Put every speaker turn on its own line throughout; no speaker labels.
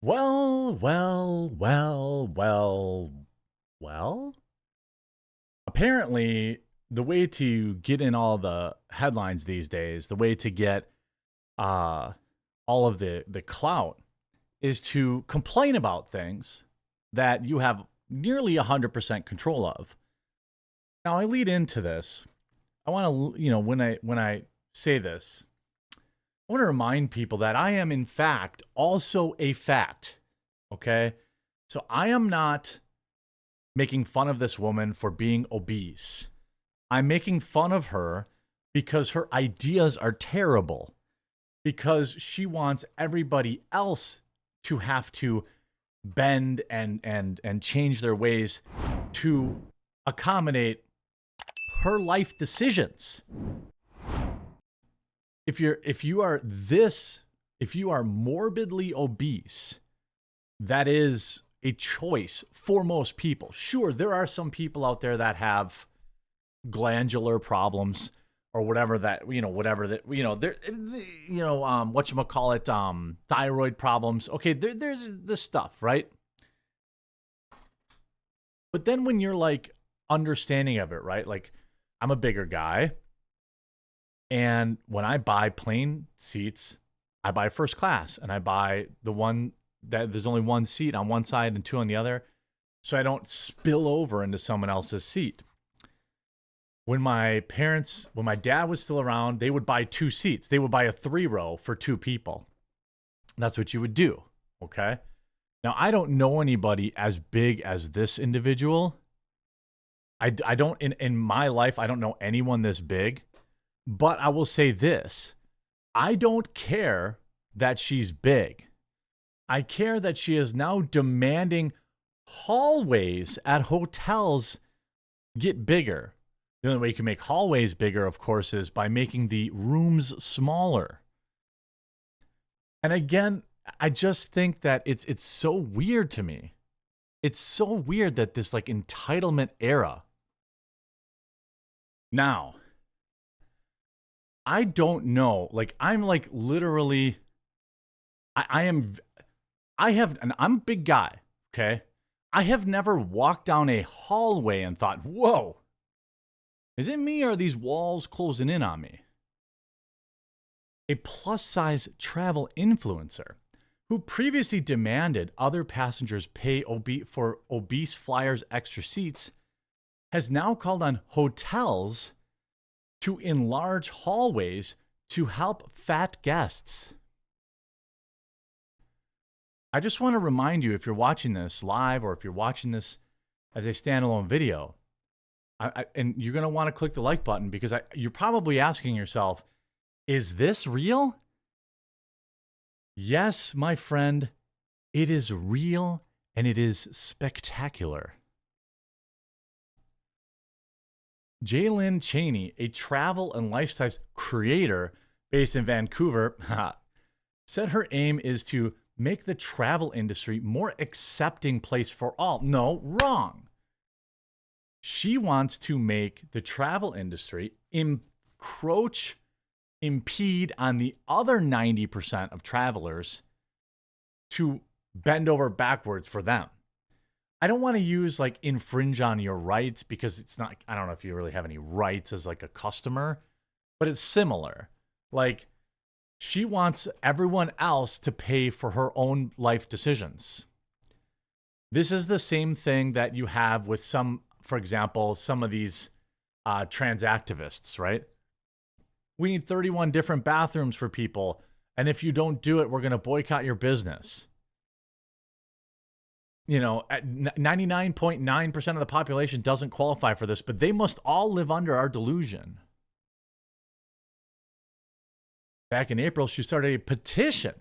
Well, well, well, well, well. Apparently, the way to get in all the headlines these days, the way to get uh, all of the clout, is to complain about things that you have nearly 100% control of. Now, I lead into this. I want to, when I say this, I want to remind people that I am, in fact, also a fat. Okay. So I am not making fun of this woman for being obese. I'm making fun of her because her ideas are terrible, because she wants everybody else to have to bend and change their ways to accommodate her life decisions. If you are morbidly obese, that is a choice for most people. Sure, there are some people out there that have glandular problems or whatever that, whatchamacallit, thyroid problems. Okay, there's this stuff, right? But then when you're like understanding of it, right? Like, I'm a bigger guy. And when I buy plane seats, I buy first class, and I buy the one that there's only one seat on one side and two on the other, so I don't spill over into someone else's seat. When my dad was still around, they would buy two seats. They would buy a 3-row for two people. That's what you would do, okay? Now, I don't know anybody as big as this individual. I don't, in my life, I don't know anyone this big. But I will say this. I don't care that she's big. I care that she is now demanding hallways at hotels get bigger. The only way you can make hallways bigger, of course, is by making the rooms smaller. And again, I just think that it's so weird to me. It's so weird that this like entitlement era. Now, I don't know. Like, I'm like literally, I'm a big guy, okay? I have never walked down a hallway and thought, whoa, is it me or are these walls closing in on me? A plus size travel influencer who previously demanded other passengers pay for obese flyers extra seats has now called on hotels to enlarge hallways to help fat guests. I just want to remind you, if you're watching this live or if you're watching this as a standalone video, and you're going to want to click the like button because you're probably asking yourself, is this real? Yes, my friend, it is real and it is spectacular. Jaylyn Cheney, a travel and lifestyle creator based in Vancouver, said her aim is to make the travel industry more accepting place for all. No, wrong. She wants to make the travel industry impede on the other 90% of travelers to bend over backwards for them. I don't want to use like infringe on your rights because it's not, I don't know if you really have any rights as like a customer, but it's similar. Like, she wants everyone else to pay for her own life decisions. This is the same thing that you have with for example, some of these trans activists, right? We need 31 different bathrooms for people, and if you don't do it, we're going to boycott your business. You know, 99.9% of the population doesn't qualify for this, but they must all live under our delusion. Back in April, she started a petition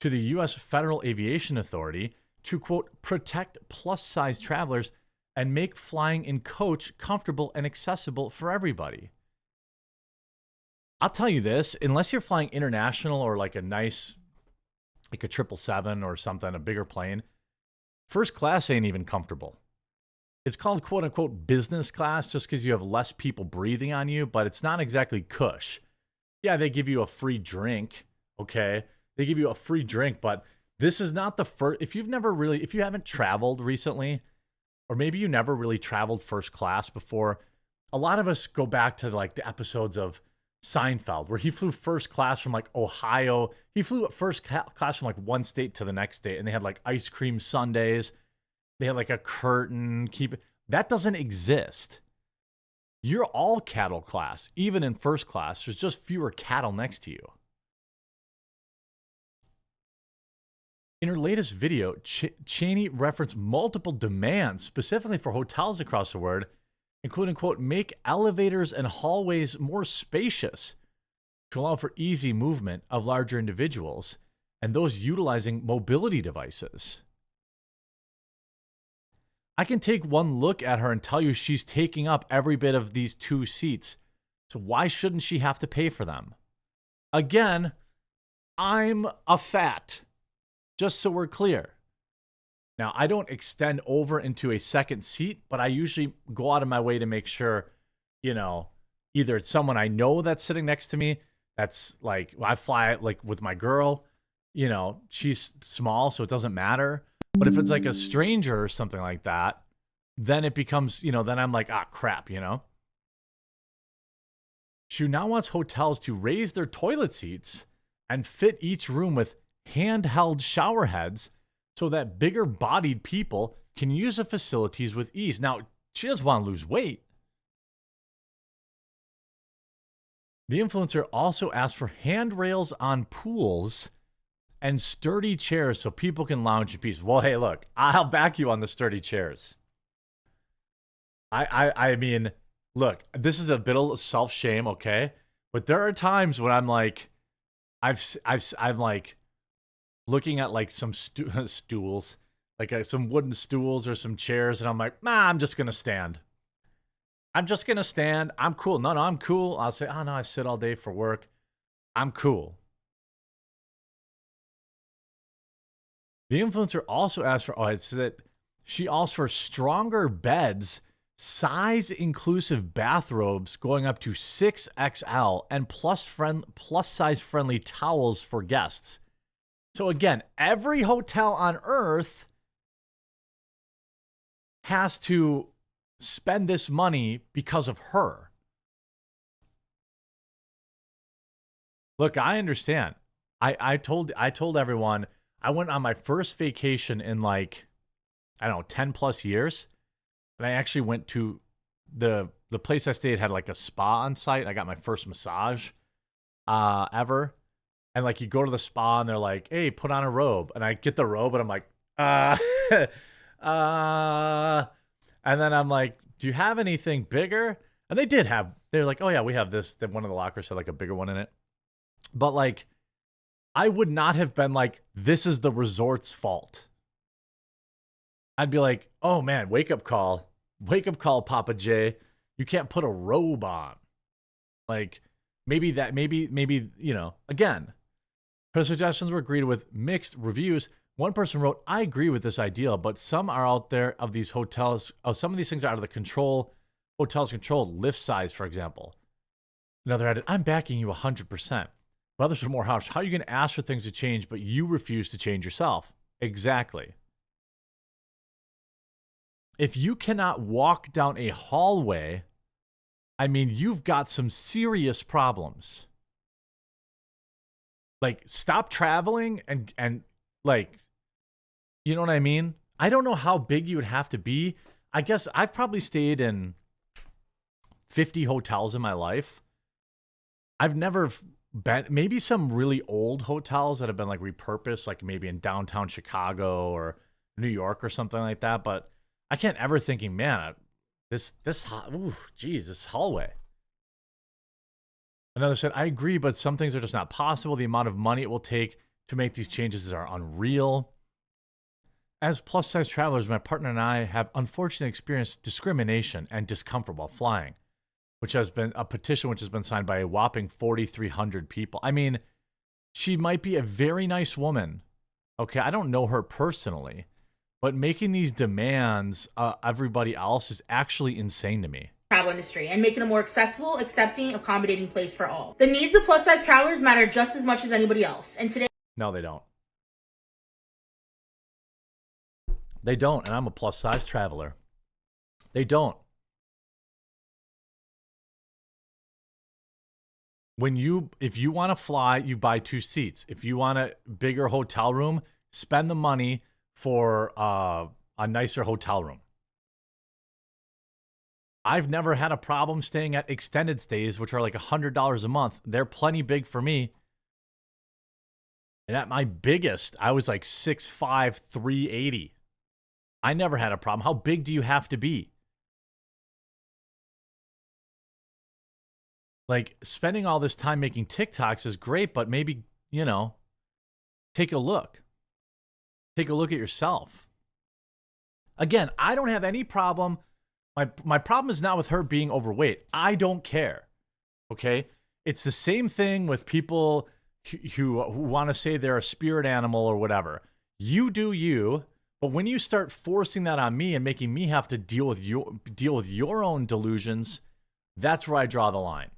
to the U.S. Federal Aviation Authority to, quote, protect plus-size travelers and make flying in coach comfortable and accessible for everybody. I'll tell you this, unless you're flying international or like a nice, like a 777 or something, a bigger plane, first class ain't even comfortable. It's called quote unquote business class just because you have less people breathing on you, but it's not exactly cush. Yeah, they give you a free drink, okay? They give you a free drink, but This is not the first, if you haven't traveled recently, or maybe you never really traveled first class before, a lot of us go back to like the episodes of Seinfeld where he flew first class from like Ohio. He flew at first class from like one state to the next state, and they had like ice cream sundaes. They had like a curtain. That doesn't exist. You're all cattle class, even in first class. There's just fewer cattle next to you. In her latest video, Cheney referenced multiple demands specifically for hotels across the world, including, quote, make elevators and hallways more spacious to allow for easy movement of larger individuals and those utilizing mobility devices. I can take one look at her and tell you she's taking up every bit of these 2 seats. So why shouldn't she have to pay for them? Again, I'm a fat. Just so we're clear. Now, I don't extend over into a second seat, but I usually go out of my way to make sure, either it's someone I know that's sitting next to me. That's like, I fly like with my girl, she's small, so it doesn't matter. But if it's like a stranger or something like that, then it becomes, then I'm like, crap, She now wants hotels to raise their toilet seats and fit each room with handheld shower heads so that bigger bodied people can use the facilities with ease. Now, she doesn't want to lose weight. The influencer also asked for handrails on pools and sturdy chairs so people can lounge in peace. Well, hey, look, I'll back you on the sturdy chairs. I mean, look, this is a bit of self-shame, okay? But there are times when I'm like, I'm like looking at like some stools, like some wooden stools or some chairs, and I'm like, I'm just gonna stand. I'm just gonna stand. I'm cool. No, I'm cool. I'll say, oh no, I sit all day for work. I'm cool. The influencer also asked for, it says that she asked for stronger beds, size-inclusive bathrobes going up to 6XL, and plus-size friendly towels for guests. So again, every hotel on Earth has to spend this money because of her. Look, I understand. I told everyone I went on my first vacation in like, I don't know, 10 plus years. And I actually went to the place I stayed had like a spa on site. I got my first massage ever. And like you go to the spa and they're like, hey, put on a robe. And I get the robe and I'm like, and then I'm like, do you have anything bigger? And they're like, oh yeah, we have this. Then one of the lockers had like a bigger one in it. But like, I would not have been like, this is the resort's fault. I'd be like, oh man, wake up call, Papa J. You can't put a robe on. Like maybe, again, her suggestions were greeted with mixed reviews. One person wrote, I agree with this ideal, but some are out there of these hotels. Some of these things are out of the control. Hotels control lift size, for example. Another added, I'm backing you 100%. But others were more harsh. How are you going to ask for things to change, but you refuse to change yourself? Exactly. If you cannot walk down a hallway, I mean, you've got some serious problems. Like, stop traveling and like, you know what I mean? I don't know how big you would have to be. I guess I've probably stayed in 50 hotels in my life. I've never been, maybe some really old hotels that have been like repurposed, like maybe in downtown Chicago or New York or something like that. But I can't ever thinking, man, this hallway. Another said, I agree, but some things are just not possible. The amount of money it will take to make these changes are unreal. As plus-size travelers, my partner and I have unfortunately experienced discrimination and discomfort while flying, which has been a petition which has been signed by a whopping 4,300 people. I mean, she might be a very nice woman. Okay, I don't know her personally, but making these demands everybody else is actually insane to me.
Travel industry and making a more accessible, accepting, accommodating place for all. The needs of plus-size travelers matter just as much as anybody else. And today,
no, they don't. They don't, and I'm a plus size traveler. They don't. If you want to fly, you buy 2 seats. If you want a bigger hotel room, spend the money for a nicer hotel room. I've never had a problem staying at extended stays, which are like $100 a month. They're plenty big for me. And at my biggest, I was like 6'5", 380. I never had a problem. How big do you have to be? Like, spending all this time making TikToks is great, but maybe, you know, take a look. Take a look at yourself. Again, I don't have any problem. My problem is not with her being overweight. I don't care. Okay? It's the same thing with people who want to say they're a spirit animal or whatever. You do you, but when you start forcing that on me and making me have to deal with your own delusions, that's where I draw the line.